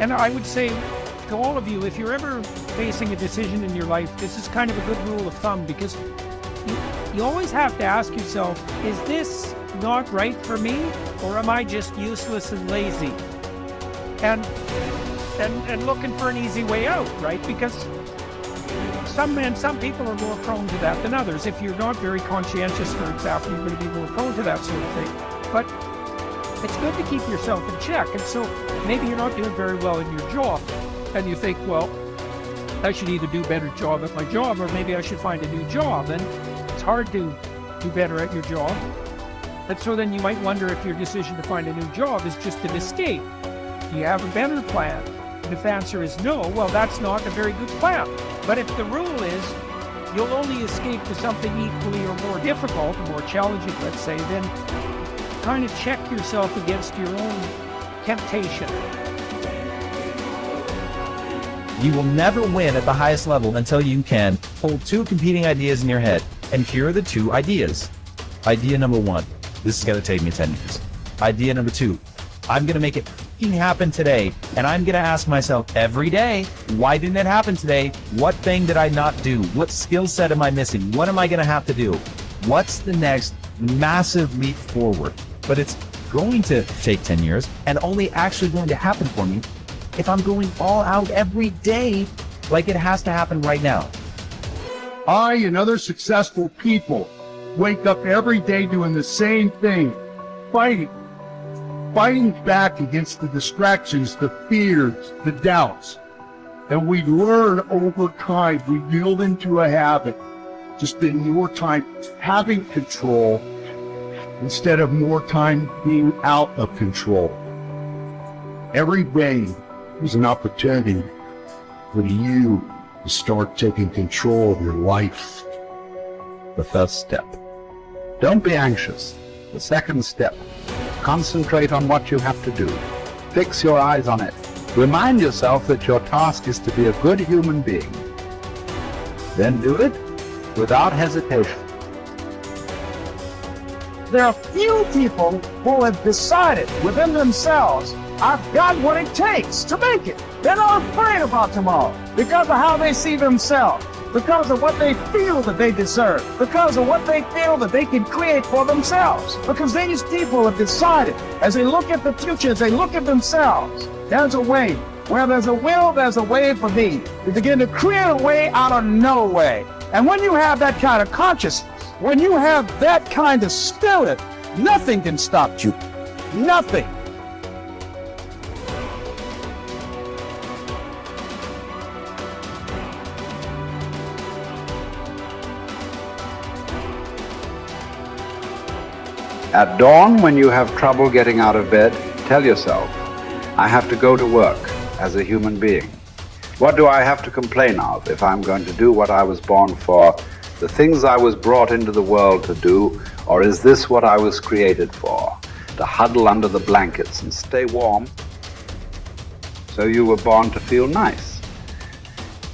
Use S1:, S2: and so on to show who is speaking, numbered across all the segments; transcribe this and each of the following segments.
S1: And I would say to all of you, if you're ever facing a decision in your life, this is kind of a good rule of thumb, because you always have to ask yourself, is this not right for me, or am I just useless and lazy? And looking for an easy way out, right? Because some people are more prone to that than others. If you're not very conscientious, for example, you're going to be more prone to that sort of thing. But it's good to keep yourself in check. And so maybe you're not doing very well in your job, and you think, well, I should either do a better job at my job, or maybe I should find a new job. And it's hard to do better at your job. And so then you might wonder if your decision to find a new job is just an escape. Do you have a better plan? And if the answer is no, well, that's not a very good plan. But if the rule is you'll only escape to something equally or more difficult, or more challenging, let's say, then kind of check yourself against your own temptation.
S2: You will never win at the highest level until you can hold two competing ideas in your head. And here are the two ideas. Idea number one, this is going to take me 10 years. Idea number two, I'm going to make it happen today. And I'm going to ask myself every day, why didn't it happen today? What thing did I not do? What skill set am I missing? What am I going to have to do? What's the next massive leap forward? But it's going to take 10 years and only actually going to happen for me if I'm going all out every day, like it has to happen right now.
S3: I and other successful people wake up every day doing the same thing, fighting back against the distractions, the fears, the doubts. And we learn over time, we build into a habit to spend more time having control instead of more time being out of control. Every day is an opportunity for you to start taking control of your life.
S4: The first step. Don't be anxious. The second step. Concentrate on what you have to do. Fix your eyes on it. Remind yourself that your task is to be a good human being. Then do it without hesitation.
S5: There are few people who have decided within themselves, I've got what it takes to make it. They're not afraid about tomorrow because of how they see themselves, because of what they feel that they deserve, because of what they feel that they can create for themselves. Because these people have decided, as they look at the future, as they look at themselves, there's a way. Where there's a will, there's a way for me. You begin to create a way out of no way. And when you have that kind of consciousness, when you have that kind of spirit, nothing can stop you. Nothing.
S4: At dawn, when you have trouble getting out of bed, tell yourself, I have to go to work as a human being. What do I have to complain of if I'm going to do what I was born for, the things I was brought into the world to do, or is this what I was created for, to huddle under the blankets and stay warm? So you were born to feel nice.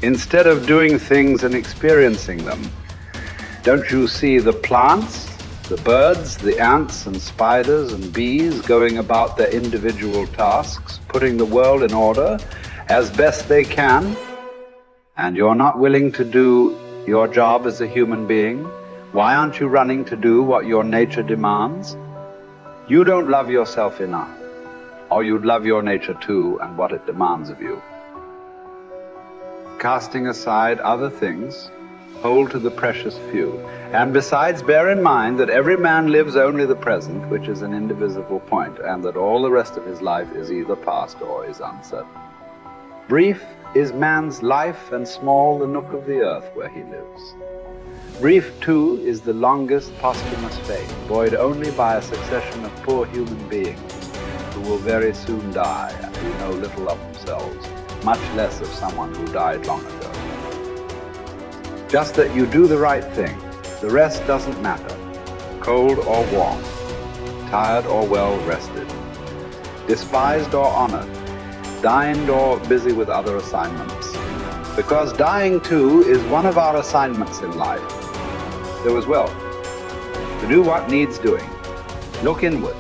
S4: Instead of doing things and experiencing them, don't you see the plants, the birds, the ants and spiders and bees going about their individual tasks, putting the world in order as best they can? And you're not willing to do your job as a human being? Why aren't you running to do what your nature demands? You don't love yourself enough, or you'd love your nature too and what it demands of you. Casting aside other things, hold to the precious few. And besides, bear in mind that every man lives only the present, which is an indivisible point, and that all the rest of his life is either past or is uncertain. Brief is man's life, and small the nook of the earth where he lives. Brief, too, is the longest posthumous fame, buoyed only by a succession of poor human beings who will very soon die and who know little of themselves, much less of someone who died long ago. Just that you do the right thing. The rest doesn't matter, cold or warm, tired or well rested, despised or honored, dined or busy with other assignments. Because dying too is one of our assignments in life. So as well, to do what needs doing, look inward.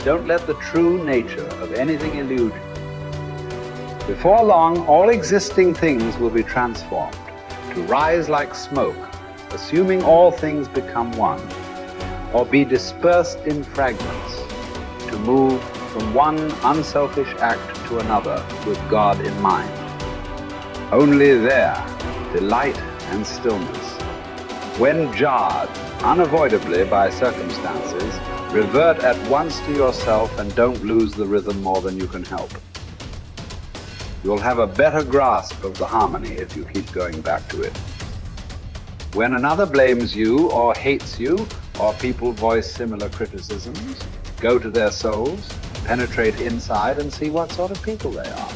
S4: Don't let the true nature of anything elude you. Before long, all existing things will be transformed, to rise like smoke, assuming all things become one, or be dispersed in fragments, to move from one unselfish act to another with God in mind. Only there, delight and stillness. When jarred, unavoidably by circumstances, revert at once to yourself and don't lose the rhythm more than you can help. You'll have a better grasp of the harmony if you keep going back to it. When another blames you or hates you, or people voice similar criticisms, go to their souls, penetrate inside and see what sort of people they are.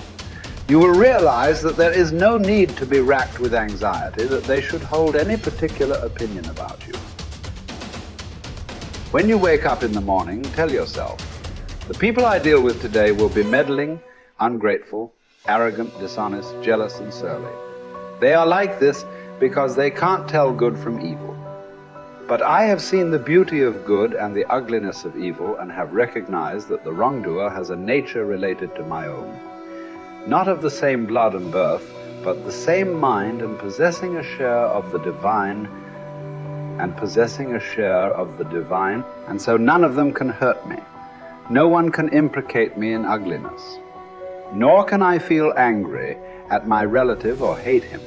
S4: You will realize that there is no need to be racked with anxiety that they should hold any particular opinion about you. When you wake up in the morning, tell yourself, the people I deal with today will be meddling, ungrateful, arrogant, dishonest, jealous, and surly. They are like this because they can't tell good from evil. But I have seen the beauty of good and the ugliness of evil and have recognized that the wrongdoer has a nature related to my own. Not of the same blood and birth, but the same mind and possessing a share of the divine, and so none of them can hurt me. No one can implicate me in ugliness. Nor can I feel angry at my relative or hate him.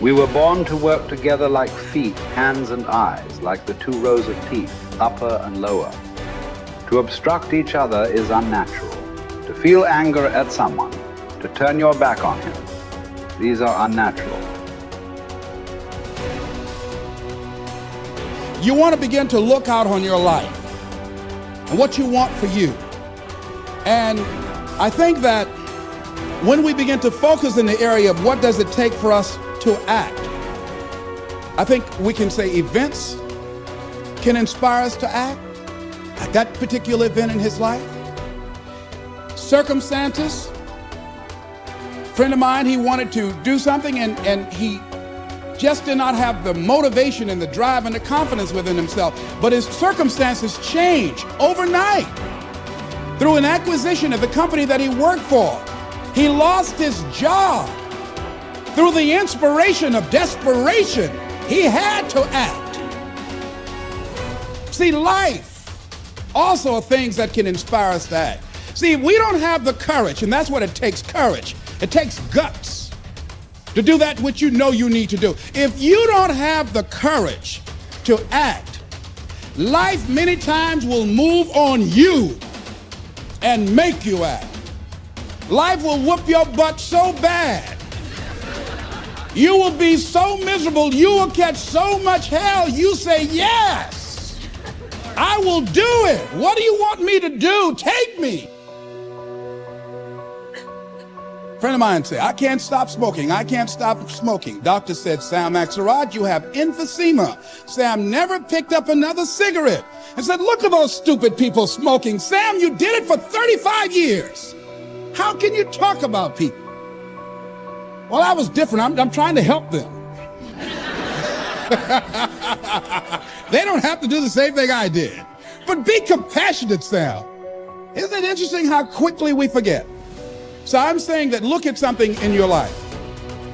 S4: We were born to work together like feet, hands, and eyes, like the two rows of teeth, upper and lower. To obstruct each other is unnatural. To feel anger at someone, to turn your back on him, these are unnatural.
S6: You want to begin to look out on your life and what you want for you. And I think that when we begin to focus in the area of what does it take for us to act, I think we can say events can inspire us to act, like that particular event in his life. Circumstances. A friend of mine, he wanted to do something and he just did not have the motivation and the drive and the confidence within himself. But his circumstances changed overnight through an acquisition of the company that he worked for. He lost his job. Through the inspiration of desperation, he had to act. See, life also are things that can inspire us to act. See, we don't have the courage, and that's what it takes, courage. It takes guts to do that which you know you need to do. If you don't have the courage to act, life many times will move on you and make you act. Life will whoop your butt so bad. You will be so miserable, you will catch so much hell, you say, yes, I will do it. What do you want me to do? Take me. A friend of mine said, I can't stop smoking. I can't stop smoking. Doctor said, Sam Axelrod, you have emphysema. Sam never picked up another cigarette and said, look at those stupid people smoking. Sam, you did it for 35 years. How can you talk about people? Well, I was different. I'm trying to help them. They don't have to do the same thing I did. But be compassionate, Sam. Isn't it interesting how quickly we forget? So I'm saying that look at something in your life.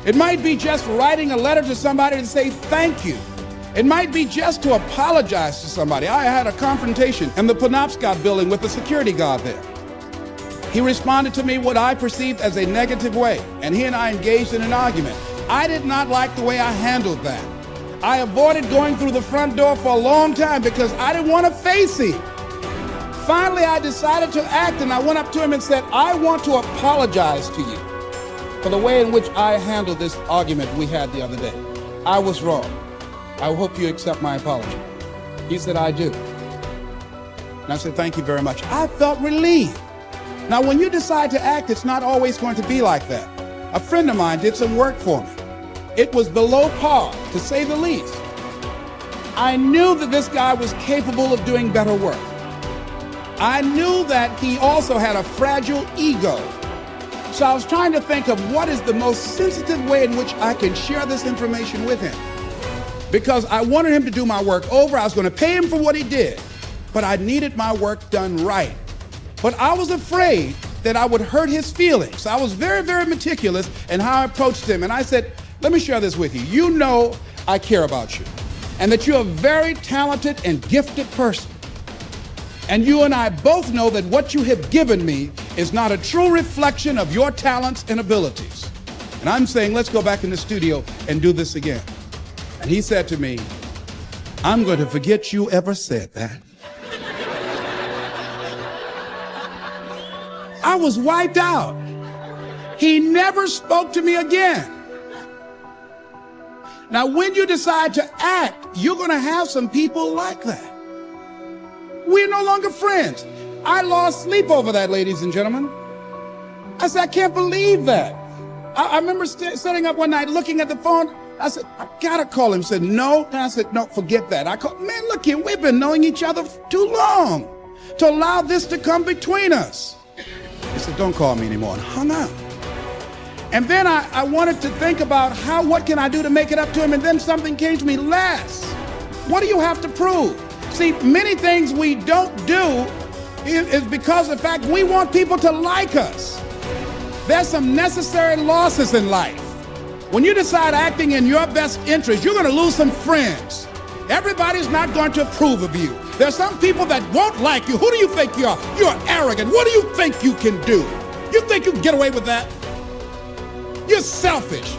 S6: It might be just writing a letter to somebody to say thank you. It might be just to apologize to somebody. I had a confrontation in the Penobscot building with the security guard there. He responded to me what I perceived as a negative way, and he and I engaged in an argument. I did not like the way I handled that. I avoided going through the front door for a long time because I didn't want to face him. Finally, I decided to act, and I went up to him and said, I want to apologize to you for the way in which I handled this argument we had the other day. I was wrong. I hope you accept my apology. He said, I do. And I said, thank you very much. I felt relieved. Now, when you decide to act, it's not always going to be like that. A friend of mine did some work for me. It was below par, to say the least. I knew that this guy was capable of doing better work. I knew that he also had a fragile ego. So I was trying to think of what is the most sensitive way in which I can share this information with him. Because I wanted him to do my work over. I was going to pay him for what he did, but I needed my work done right. But I was afraid that I would hurt his feelings. I was very, very meticulous in how I approached him. And I said, let me share this with you. You know I care about you, and that you're a very talented and gifted person. And you and I both know that what you have given me is not a true reflection of your talents and abilities. And I'm saying, let's go back in the studio and do this again. And he said to me, I'm going to forget you ever said that. I was wiped out. He never spoke to me again. Now, when you decide to act, you're going to have some people like that. We're no longer friends. I lost sleep over that, ladies and gentlemen. I said, I can't believe that. I remember sitting up one night looking at the phone. I said, I gotta call him. He said, no. And I said, no, forget that. I called, man, look here, we've been knowing each other for too long to allow this to come between us. He said, don't call me anymore, and hung up. And then I wanted to think about what can I do to make it up to him? And then something came to me, Les, what do you have to prove? See, many things we don't do is because of the fact we want people to like us. There's some necessary losses in life. When you decide acting in your best interest, you're going to lose some friends. Everybody's not going to approve of you. There's some people that won't like you. Who do you think you are? You're arrogant. What do you think you can do? You think you can get away with that? You're selfish.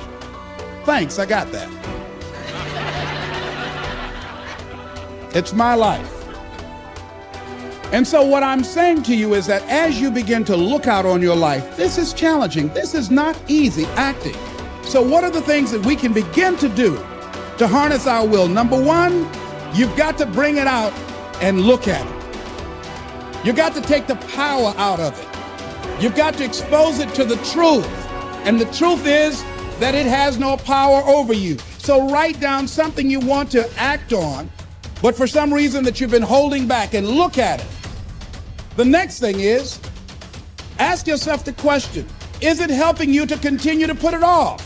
S6: Thanks, I got that. It's my life. And so what I'm saying to you is that as you begin to look out on your life, this is challenging. This is not easy acting. So what are the things that we can begin to do to harness our will? Number one, you've got to bring it out and look at it. You've got to take the power out of it. You've got to expose it to the truth. And the truth is that it has no power over you. So write down something you want to act on, but for some reason that you've been holding back, and look at it. The next thing is, ask yourself the question, is it helping you to continue to put it off?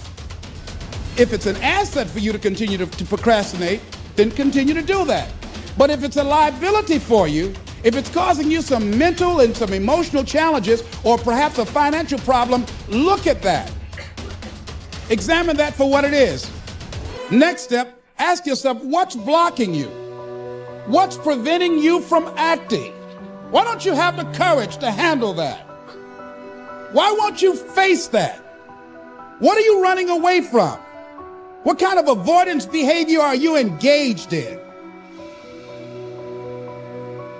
S6: If it's an asset for you to continue to procrastinate, then continue to do that. But if it's a liability for you, if it's causing you some mental and some emotional challenges, or perhaps a financial problem, look at that. Examine that for what it is. Next step, ask yourself, what's blocking you? What's preventing you from acting? Why don't you have the courage to handle that? Why won't you face that? What are you running away from? What kind of avoidance behavior are you engaged in?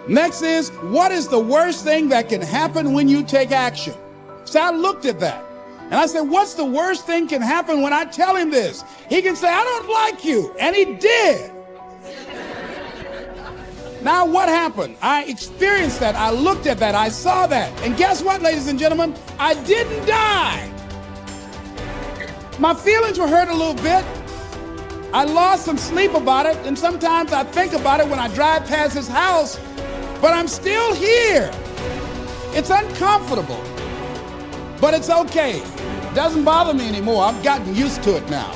S6: Next is, what is the worst thing that can happen when you take action? So I looked at that and I said, what's the worst thing can happen when I tell him this? He can say, I don't like you. And he did. Now what happened? I experienced that. I looked at that. I saw that. And guess what, ladies and gentlemen? I didn't die. My feelings were hurt a little bit. I lost some sleep about it. And sometimes I think about it when I drive past his house, but I'm still here. It's uncomfortable, but it's okay. It doesn't bother me anymore. I've gotten used to it now.